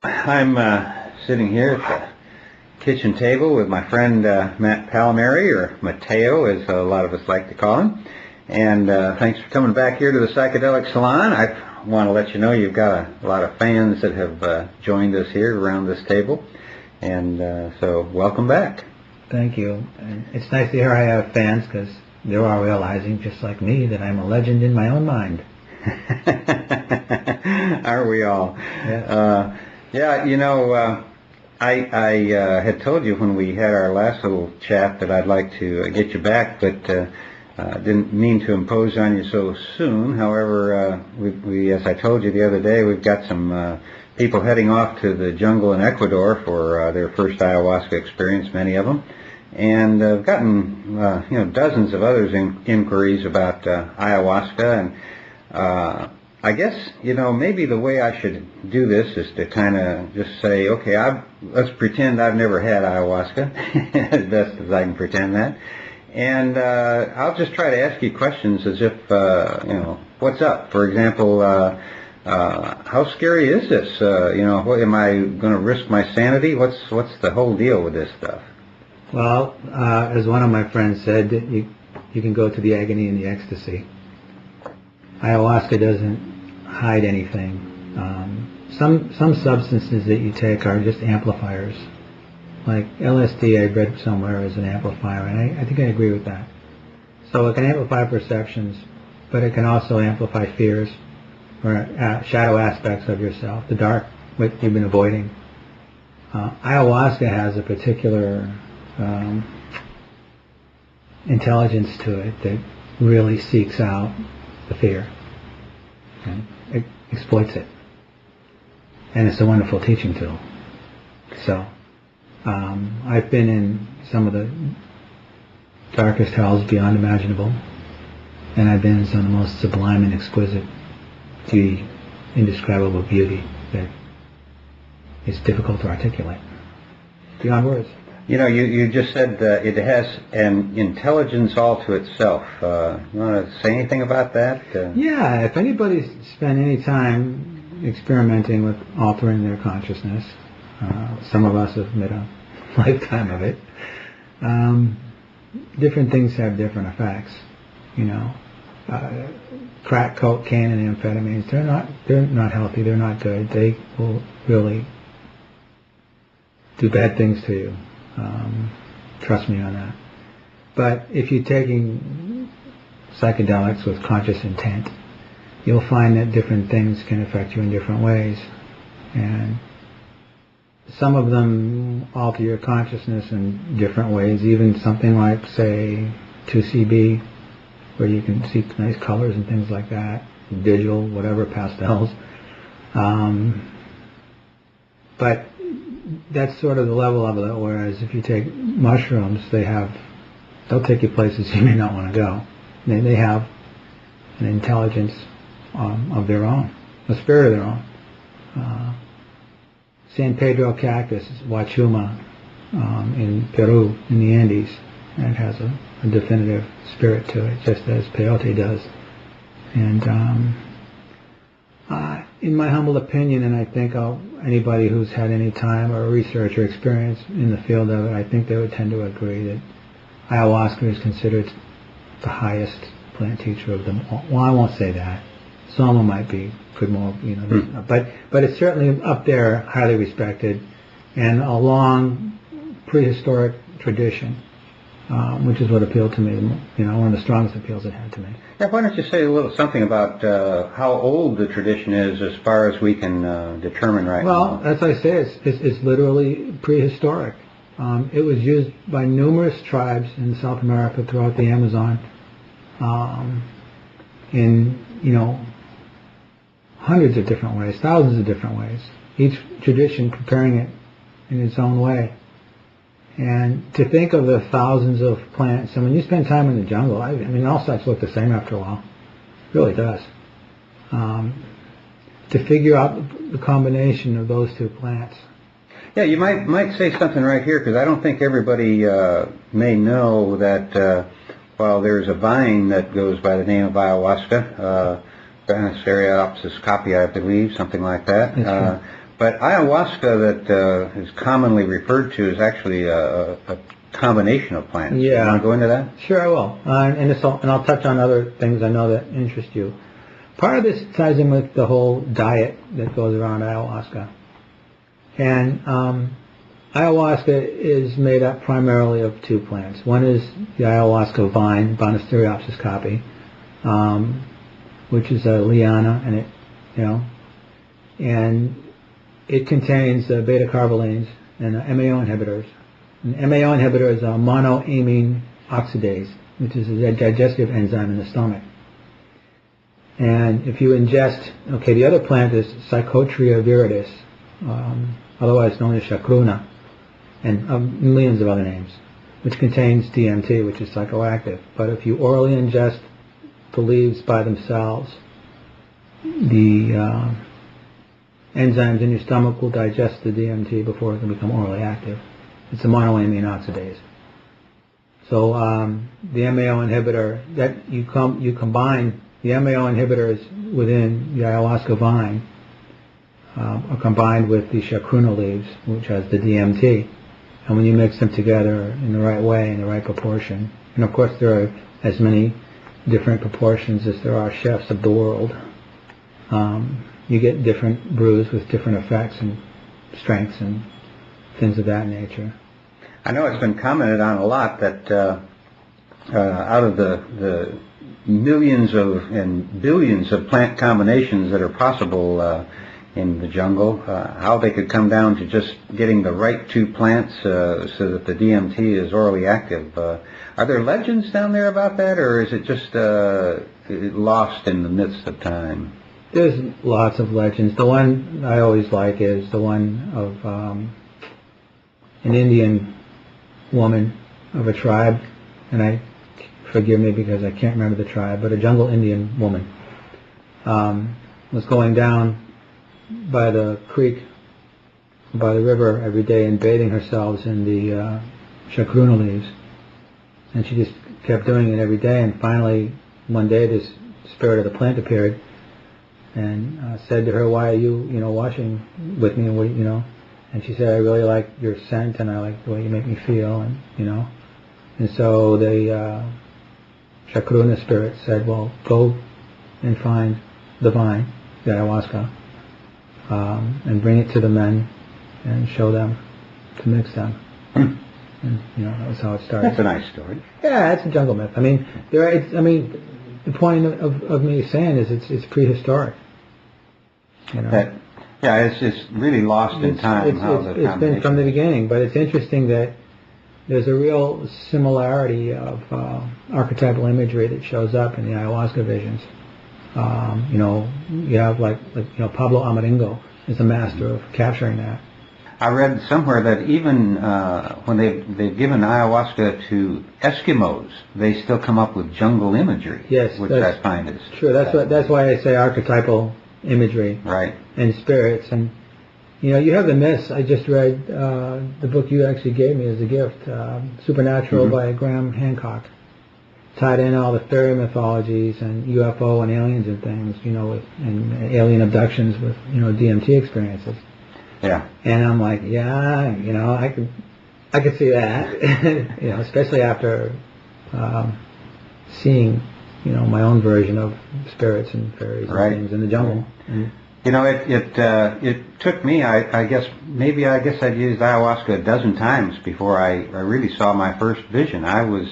I'm sitting here at the kitchen table with my friend Matt Pallamary, or Mateo, as a lot of us like to call him. And thanks for coming back here to the Psychedelic Salon. I want to let you know you've got a lot of fans that have joined us here around this table. And so welcome back. Thank you. And it's nice to hear I have fans, because they're all realizing, just like me, that I'm a legend in my own mind. Aren't we all? Yes. Yeah, you know, I had told you when we had our last little chat that I'd like to get you back, but didn't mean to impose on you so soon. However, we, as I told you the other day, we've got some people heading off to the jungle in Ecuador for their first ayahuasca experience, many of them. And I've gotten, dozens of others inquiries about ayahuasca, and I guess, maybe the way I should do this is to kind of just say, okay, let's pretend I've never had ayahuasca, as best as I can pretend that. And I'll just try to ask you questions as if, what's up? For example, how scary is this? Am I going to risk my sanity? What's the whole deal with this stuff? Well, as one of my friends said, you can go to the agony and the ecstasy. Ayahuasca doesn't hide anything. Some substances that you take are just amplifiers. Like LSD, I read somewhere, is an amplifier, and I think I agree with that. So it can amplify perceptions, but it can also amplify fears or shadow aspects of yourself, the dark, what you've been avoiding. Ayahuasca has a particular intelligence to it that really seeks out the fear. Okay? It exploits it. And it's a wonderful teaching tool. So, I've been in some of the darkest hells beyond imaginable, and I've been in some of the most sublime and exquisite beauty, indescribable beauty that is difficult to articulate. Beyond words. You just said it has an intelligence all to itself. You want to say anything about that? Yeah, if anybody's spent any time experimenting with altering their consciousness, some of us have made a lifetime of it, different things have different effects. Crack, cocaine, and amphetamines, they're not healthy, they're not good. They will really do bad things to you. Trust me on that. But if you're taking psychedelics with conscious intent, you'll find that different things can affect you in different ways. And some of them alter your consciousness in different ways, even something like, say, 2CB, where you can see nice colors and things like that, digital, whatever, pastels. But that's sort of the level of it, whereas if you take mushrooms, they'll take you places you may not want to go. They have an intelligence of their own, a spirit of their own. San Pedro cactus, Huachuma, in Peru, in the Andes, and it has a definitive spirit to it, just as peyote does. And in my humble opinion, and I think anybody who's had any time or research or experience in the field of it, I think they would tend to agree that ayahuasca is considered the highest plant teacher of them all. Well, I won't say that. Some of them might be good more, but it's certainly up there, highly respected, and a long prehistoric tradition, which is what appealed to me. One of the strongest appeals it had to me. Yeah, why don't you say something about how old the tradition is, as far as we can determine right now? Well, as I say, it's literally prehistoric. It was used by numerous tribes in South America throughout the Amazon, in hundreds of different ways, thousands of different ways. Each tradition preparing it in its own way. And to think of the thousands of plants, and when you spend time in the jungle, all sites look the same after a while. It really does. To figure out the combination of those two plants. Yeah, you might say something right here, because I don't think everybody may know that while there's a vine that goes by the name of ayahuasca, Banisteriopsis copii, I believe, something like that. But ayahuasca that is commonly referred to is actually a combination of plants. Yeah. You want to go into that? Sure, I will. And I'll touch on other things I know that interest you. Part of this ties in with the whole diet that goes around ayahuasca. And ayahuasca is made up primarily of two plants. One is the ayahuasca vine, Banisteriopsis caapi, which is a liana, and it contains beta carbolines and MAO inhibitors. An MAO inhibitor is a monoamine oxidase, which is a digestive enzyme in the stomach. And if you ingest, the other plant is Psychotria viridis, otherwise known as chacruna, and millions of other names, which contains DMT, which is psychoactive. But if you orally ingest the leaves by themselves, the enzymes in your stomach will digest the DMT before it can become orally active. It's a monoamine oxidase. So the MAO inhibitor, that you combine the MAO inhibitors within the ayahuasca vine are combined with the chacruna leaves, which has the DMT. And when you mix them together in the right way, in the right proportion, and of course there are as many different proportions as there are chefs of the world, you get different brews with different effects and strengths and things of that nature. I know it's been commented on a lot that out of the millions and billions of plant combinations that are possible in the jungle, how they could come down to just getting the right two plants so that the DMT is orally active. Are there legends down there about that, or is it just lost in the midst of time? There's lots of legends. The one I always like is the one of an Indian woman of a tribe, and forgive me because I can't remember the tribe, but a jungle Indian woman was going down by the creek, by the river every day and bathing herself in the chacruna leaves. And she just kept doing it every day, and finally one day this spirit of the plant appeared and said to her, "Why are you, washing with me?" And and she said, "I really like your scent, and I like the way you make me feel," and so the chacruna spirit said, "Well, go and find the vine, the ayahuasca, and bring it to the men and show them to mix them." And that was how it started. That's a nice story. Yeah, it's a jungle myth. The point of me saying is it's prehistoric. It's really lost in time. It's been from the beginning, but it's interesting that there's a real similarity of archetypal imagery that shows up in the ayahuasca visions. You have like Pablo Amaringo is a master of capturing that. I read somewhere that even when they've given ayahuasca to Eskimos, they still come up with jungle imagery. Yes, which I find is true. That's why I say archetypal imagery. Right. And spirits, and you have the myths. I just read the book you actually gave me as a gift, Supernatural by Graham Hancock. Tied in all the fairy mythologies and UFO and aliens and things, and alien abductions with DMT experiences. Yeah. And I'm like, I could see that, especially after seeing, my own version of spirits and fairies and things in the jungle. And, it took me, I guess I'd used ayahuasca a dozen times before I really saw my first vision. I was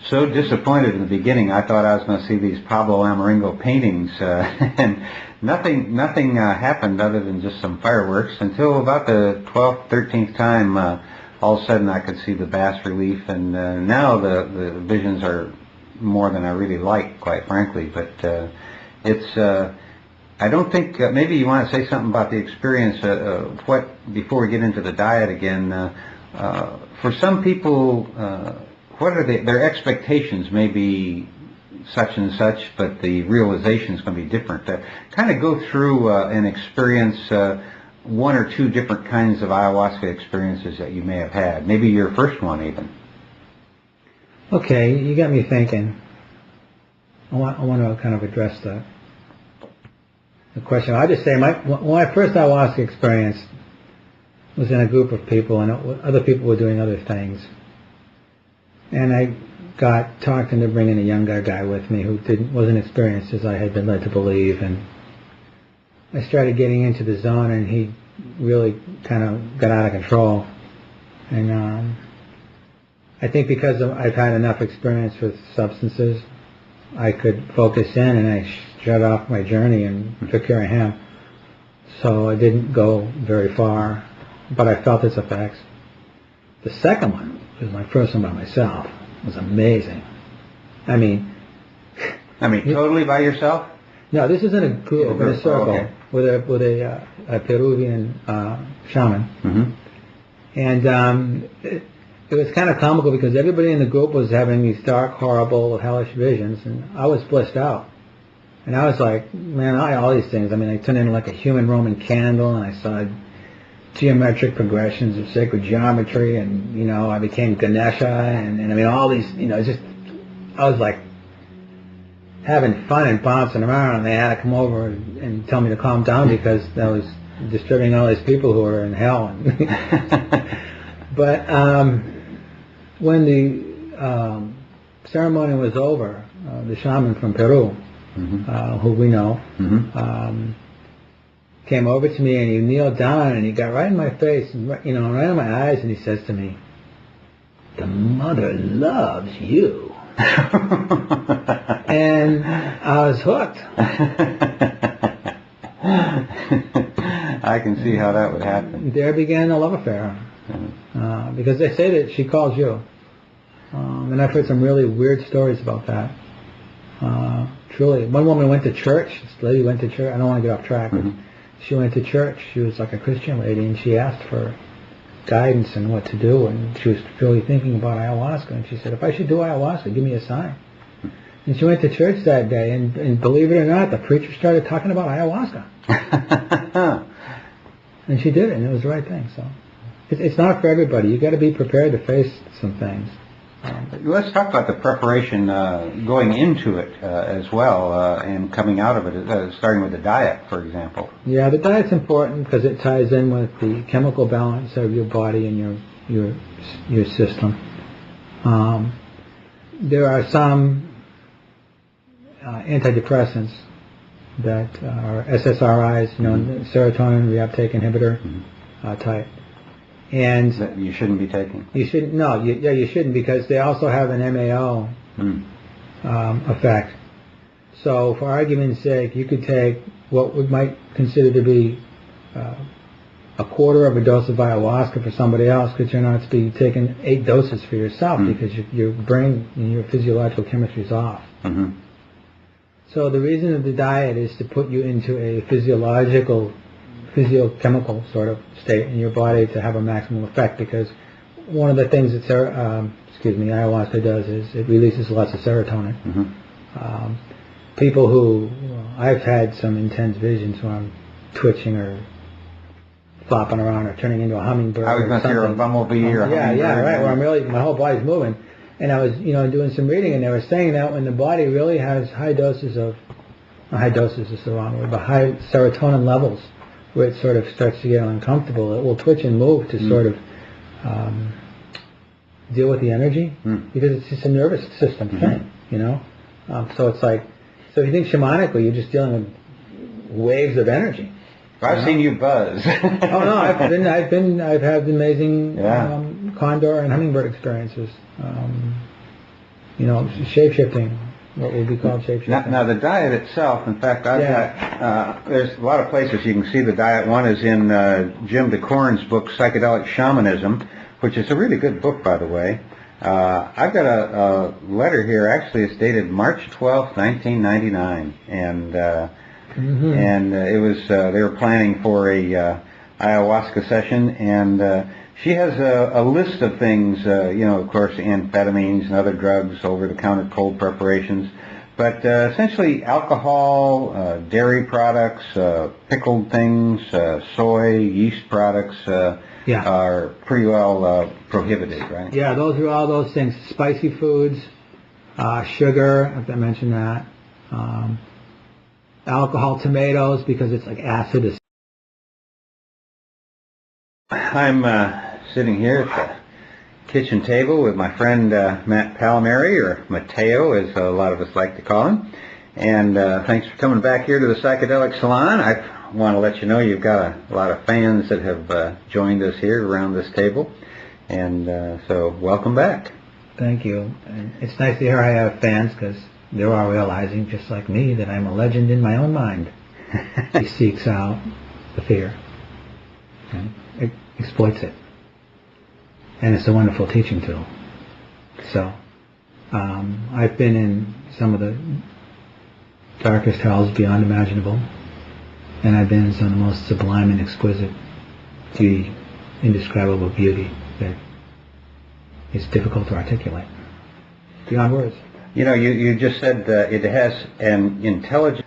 so disappointed in the beginning. I thought I was going to see these Pablo Amaringo paintings, and nothing happened other than just some fireworks until about the 12th, 13th time. All of a sudden I could see the bas relief, and now the visions are more than I really like, quite frankly. But it's I don't think maybe you want to say something about the experience. Before we get into the diet again? For some people, what are their expectations? May be such and such, but the realization is going to be different. Kind of go through and experience one or two different kinds of ayahuasca experiences that you may have had. Maybe your first one even. Okay, you got me thinking. I want to kind of address that. the question. I just say my first ayahuasca experience was in a group of people, and other people were doing other things. And I got talked into bringing a younger guy with me who wasn't experienced as I had been led to believe, and I started getting into the zone, and he really kind of got out of control. And I think because I've had enough experience with substances, I could focus in, and I shut off my journey and took care of him. So I didn't go very far, but I felt its effects. The second one, which was my first one by myself, was amazing. I mean, totally by yourself? No, this is in a group, in a circle, okay. with a Peruvian shaman. Mm-hmm. And it was kind of comical because everybody in the group was having these dark, horrible, hellish visions, and I was blissed out. And I was like, man, all these things. I mean, I turned into like a human Roman candle, and I saw geometric progressions of sacred geometry, and, you know, I became Ganesha, and I mean, all these, you know, just, I was like having fun and bouncing around, and they had to come over and tell me to calm down because I was disturbing all these people who were in hell. But when the ceremony was over, the shaman from Peru, who we know, came over to me, and he kneeled down, and he got right in my face, and, you know, right in my eyes, and he says to me, "The mother loves you." And I was hooked. I can see how that would happen. There began a love affair. Because they say that she calls you. And I've heard some really weird stories about that. Truly. One woman went to church. This lady went to church. I don't want to get off track. But she went to church. She was like a Christian lady, and she asked for guidance and what to do. And she was really thinking about ayahuasca. And she said, if I should do ayahuasca, give me a sign. And she went to church that day, and believe it or not, the preacher started talking about ayahuasca. And she did it, and it was the right thing. So it's not for everybody. You got to be prepared to face some things. Let's talk about the preparation going into it as well, and coming out of it, starting with the diet, for example. Yeah, the diet's important because it ties in with the chemical balance of your body and your system. There are some antidepressants that are SSRIs, you know, serotonin reuptake inhibitor type. And that you shouldn't be taking. You shouldn't. No, you shouldn't, because they also have an MAO effect. So, for argument's sake, you could take what we might consider to be a quarter of a dose of ayahuasca for somebody else could turn out to be taking 8 doses for yourself because your brain and your physiological chemistry is off. So the reason of the diet is to put you into a physiochemical sort of state in your body to have a maximum effect, because one of the things that ayahuasca does is it releases lots of serotonin. People who, I've had some intense visions where I'm twitching or flopping around or turning into a hummingbird. I was going to say, or a bumblebee or a hummingbird. Yeah, right, where I'm really, my whole body's moving. And I was, doing some reading, and they were saying that when the body really has high doses is the wrong word, but high serotonin levels, where it sort of starts to get uncomfortable, it will twitch and move to sort of deal with the energy, because it's just a nervous system thing, so it's like, so if you think shamanically, you're just dealing with waves of energy. I've seen you buzz. Oh no, I've had amazing condor and hummingbird experiences. Shape-shifting, what would be called shape-shifting. Now the diet itself, in fact, I've got, there's a lot of places you can see the diet. One is in Jim DeCorn's book, Psychedelic Shamanism, which is a really good book, by the way. I've got a letter here, actually it's dated March 12th, 1999, and it was, they were planning for a ayahuasca session, and she has a list of things, of course, amphetamines and other drugs, over-the-counter cold preparations, but essentially alcohol, dairy products, pickled things, soy, yeast products are pretty well prohibited, right? Yeah, those are all those things. Spicy foods, sugar, if I mentioned that. alcohol tomatoes because it's like acid. I'm sitting here at the kitchen table with my friend Matt Pallamary, or Mateo, as a lot of us like to call him. And thanks for coming back here to the Psychedelic Salon. I want to let you know you've got a lot of fans that have joined us here around this table. And so welcome back. Thank you. And it's nice to hear I have fans, because they're all realizing, just like me, that I'm a legend in my own mind. He seeks out the fear and exploits it. And it's a wonderful teaching tool. So, I've been in some of the darkest hells beyond imaginable, and I've been in some of the most sublime and exquisite beauty, indescribable beauty that is difficult to articulate beyond words. You know, you just said it has an intelligence.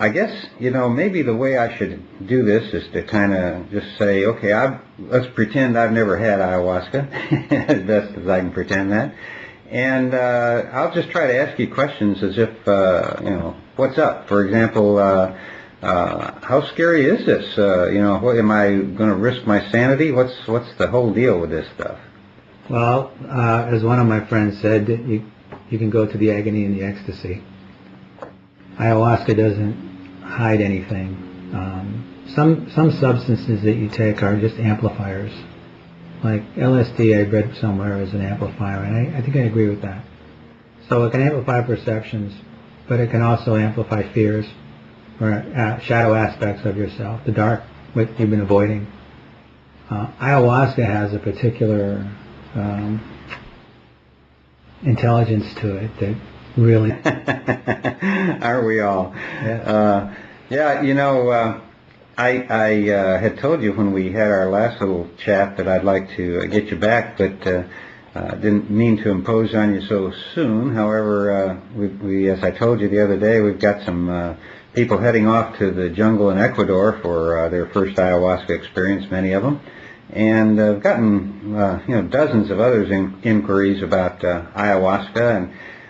I guess, maybe the way I should do this is to kind of just say, okay, let's pretend I've never had ayahuasca, as best as I can pretend that. And I'll just try to ask you questions as if, what's up? For example, how scary is this? What, am I going to risk my sanity? What's the whole deal with this stuff? Well, as one of my friends said, you can go to the agony and the ecstasy. Ayahuasca doesn't hide anything. Some substances that you take are just amplifiers. Like LSD, I read somewhere, is an amplifier, and I think I agree with that. So it can amplify perceptions, but it can also amplify fears or shadow aspects of yourself, the dark, what you've been avoiding. Ayahuasca has a particular intelligence to it that really... Aren't we all? Yeah. I had told you when we had our last little chat that I'd like to get you back, but didn't mean to impose on you so soon. However, we, as I told you the other day, we've got some people heading off to the jungle in Ecuador for their first ayahuasca experience, many of them. And I've gotten, dozens of others inquiries about ayahuasca, and